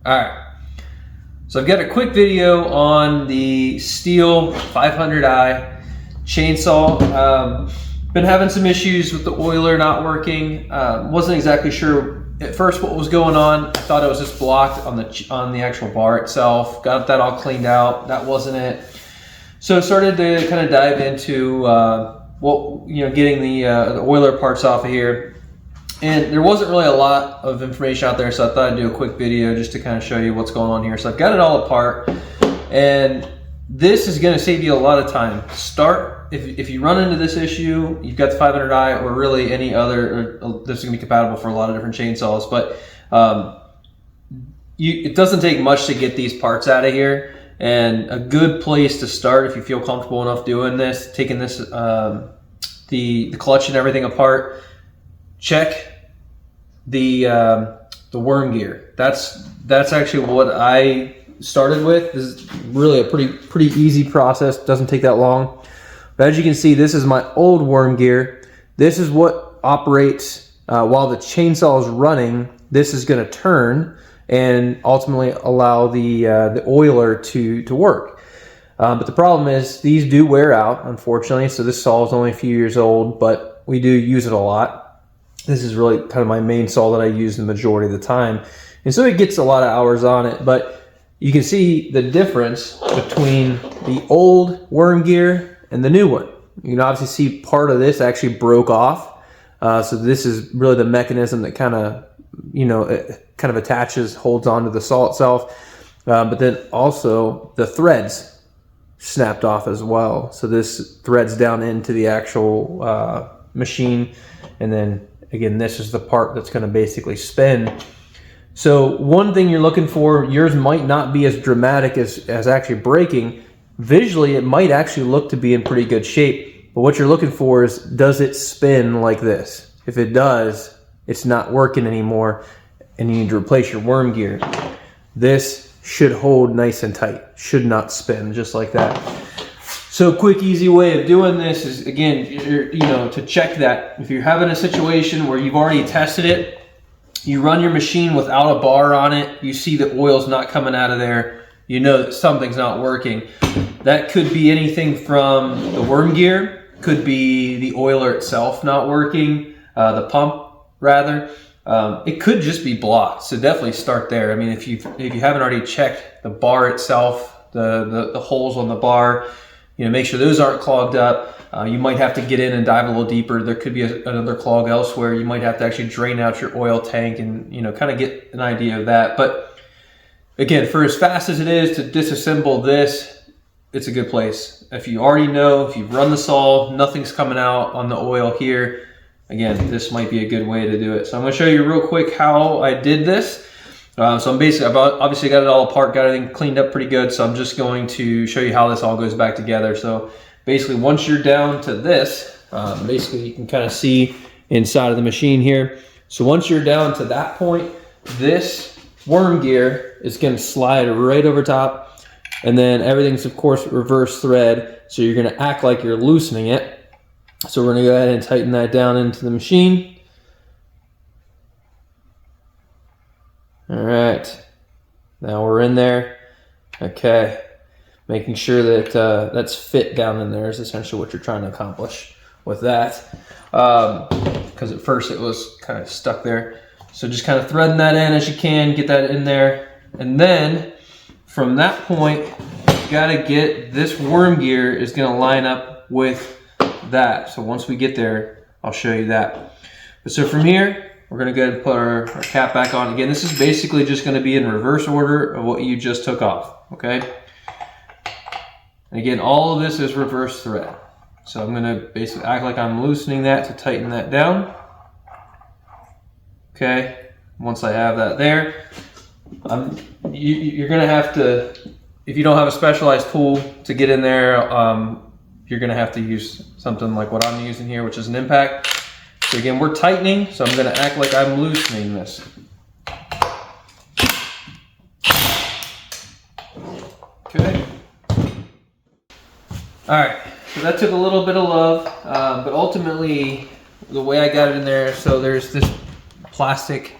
All right, so I've got a quick video on the Stihl 500i chainsaw. Been having some issues with the oiler not working. Wasn't exactly sure at first what was going on. I thought it was just blocked on the actual bar itself. Got that all cleaned out. That wasn't it. So started to kind of dive into getting the oiler parts off of here. And there wasn't really a lot of information out there, so I thought I'd do a quick video just to kind of show you what's going on here. So I've got it all apart, and this is going to save you a lot of time. If you run into this issue, you've got the 500i or really any other, this is going to be compatible for a lot of different chainsaws, but it doesn't take much to get these parts out of here. And a good place to start, if you feel comfortable enough doing this, taking this, the clutch and everything apart, check the worm gear. That's actually what I started with. This is really a pretty easy process. Doesn't take that long. But as you can see, this is my old worm gear. This is what operates while the chainsaw is running. This is going to turn and ultimately allow the oiler to work. But the problem is these do wear out, unfortunately. So this saw is only a few years old, but we do use it a lot. This is really kind of my main saw that I use the majority of the time. And so it gets a lot of hours on it, but you can see the difference between the old worm gear and the new one. You can obviously see part of this actually broke off. So this is really the mechanism that kind of, attaches, holds onto the saw itself. But then also the threads snapped off as well. So this threads down into the actual machine, and then again, this is the part that's going to basically spin. So one thing you're looking for, yours might not be as dramatic as actually breaking. Visually, it might actually look to be in pretty good shape. But what you're looking for is, does it spin like this? If it does, it's not working anymore, and you need to replace your worm gear. This should hold nice and tight. Should not spin just like that. So a quick, easy way of doing this is, again, to check that. If you're having a situation where you've already tested it, you run your machine without a bar on it, you see the oil's not coming out of there, you know that something's not working. That could be anything from the worm gear, could be the oiler itself not working, the pump rather. It could just be blocked, so definitely start there. I mean, if you haven't already checked the bar itself, the holes on the bar, make sure those aren't clogged up. You might have to get in and dive a little deeper. There could be another clog elsewhere. You might have to actually drain out your oil tank and kind of get an idea of that. But again, for as fast as it is to disassemble this, it's a good place. If you already know, if you've run the saw, nothing's coming out on the oil here, again, this might be a good way to do it. So I'm going to show you real quick how I did this. So I've obviously got it all apart, got everything cleaned up pretty good. So I'm just going to show you how this all goes back together. So basically, once you're down to this, basically you can kind of see inside of the machine here. So once you're down to that point, this worm gear is going to slide right over top, and then everything's of course reverse thread. So you're going to act like you're loosening it. So we're going to go ahead and tighten that down into the machine. All right, now we're in there. Okay, making sure that that's fit down in there is essentially what you're trying to accomplish with that. Because at first it was kind of stuck there. So just kind of threading that in as you can, get that in there. And then from that point, you gotta get this worm gear is gonna line up with that. So once we get there, I'll show you that. But so from here, we're going to go ahead and put our cap back on. Again, this is basically just going to be in reverse order of what you just took off, okay? And again, all of this is reverse thread. So I'm going to basically act like I'm loosening that to tighten that down. Okay, once I have that there, you're going to have to, if you don't have a specialized tool to get in there, you're going to have to use something like what I'm using here, which is an impact. So again, we're tightening, so I'm going to act like I'm loosening this. Okay. All right, so that took a little bit of love, but ultimately the way I got it in there, so there's this plastic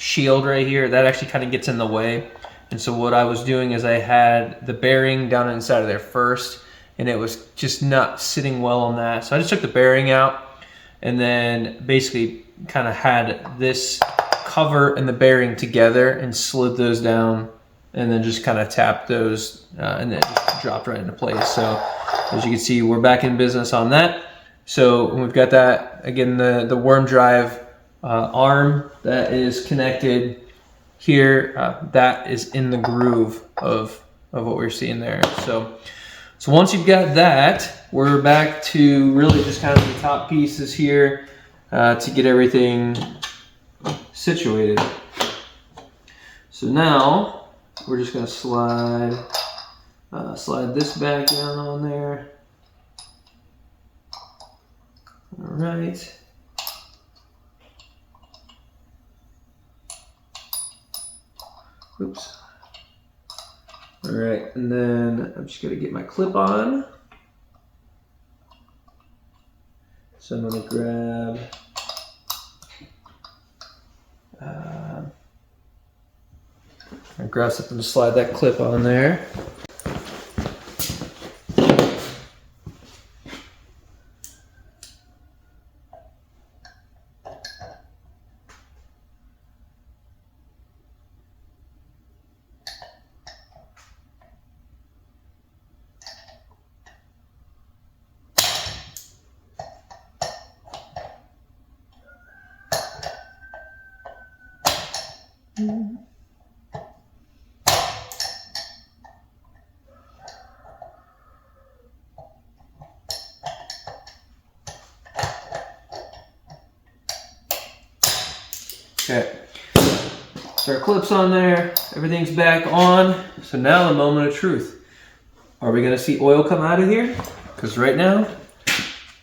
shield right here, that actually kind of gets in the way. And so what I was doing is I had the bearing down inside of there first, and it was just not sitting well on that. So I just took the bearing out and then basically kind of had this cover and the bearing together and slid those down, and then just kind of tapped those and then just dropped right into place. So as you can see, we're back in business on that. So we've got that, again, the worm drive arm that is connected here, that is in the groove of what we're seeing there. So once you've got that, we're back to really just kind of the top pieces here to get everything situated. So now we're just going to slide this back down on there. All right. Oops. All right, and then I'm just gonna get my clip on. So I'm gonna grab something to slide that clip on there. Okay, so our clip's on there, everything's back on. So now the moment of truth. Are we gonna see oil come out of here? Because right now,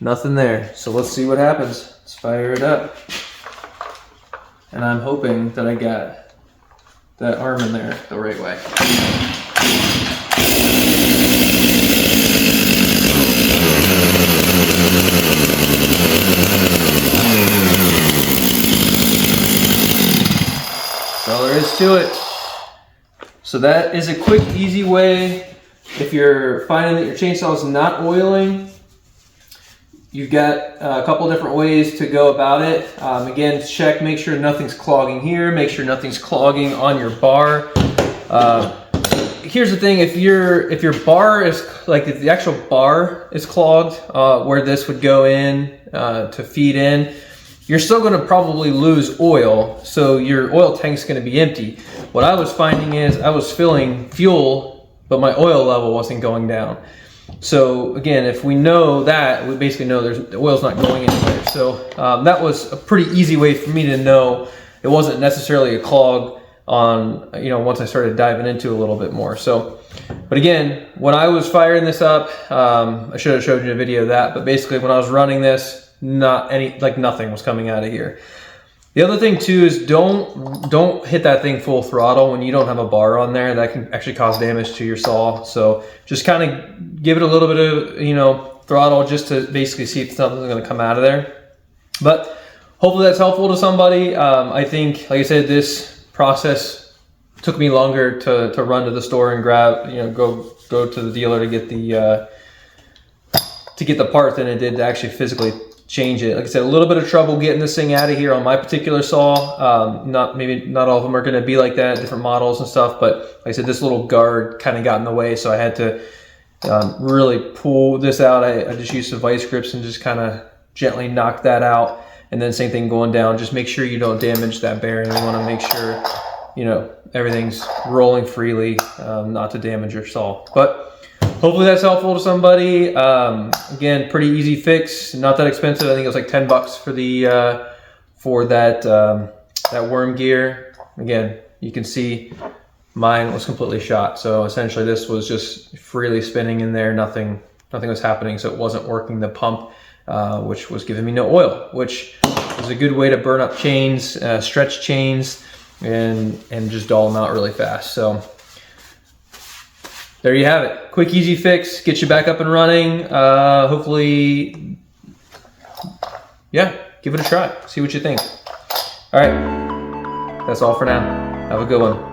nothing there. So let's see what happens. Let's fire it up. And I'm hoping that I got that arm in there the right way. That's all there is to it. So that is a quick, easy way. If you're finding that your chainsaw is not oiling, you've got a couple different ways to go about it. Again, check, make sure nothing's clogging here, make sure nothing's clogging on your bar. Here's the thing, if your bar is, like if the actual bar is clogged, where this would go in to feed in, you're still gonna probably lose oil, so your oil tank's gonna be empty. What I was finding is I was filling fuel, but my oil level wasn't going down. So again, if we know that, we basically know the oil's not going anywhere. So that was a pretty easy way for me to know it wasn't necessarily a clog on, once I started diving into a little bit more. So, but again, when I was firing this up, I should have showed you a video of that, but basically when I was running this, nothing was coming out of here. The other thing too is don't hit that thing full throttle when you don't have a bar on there. That can actually cause damage to your saw. So just kind of give it a little bit of throttle just to basically see if something's going to come out of there. But hopefully that's helpful to somebody. I think, like I said, this process took me longer to run to the store and grab, go to the dealer to get the part than it did to actually physically change it. Like I said, a little bit of trouble getting this thing out of here on my particular saw. Maybe not all of them are going to be like that, different models and stuff, but like I said, this little guard kind of got in the way, so I had to really pull this out. I just used some vice grips and just kind of gently knock that out. And then same thing going down, just make sure you don't damage that bearing. You want to make sure everything's rolling freely, not to damage your saw. But hopefully that's helpful to somebody. Again, pretty easy fix, not that expensive. I think it was like $10 for the that worm gear. Again, you can see mine was completely shot. So essentially this was just freely spinning in there. Nothing was happening. So it wasn't working the pump, which was giving me no oil, which is a good way to burn up chains, stretch chains, and just dull them out really fast. So there you have it. Quick, easy fix, get you back up and running. Hopefully, yeah, give it a try. See what you think. All right. that's all for now. Have a good one.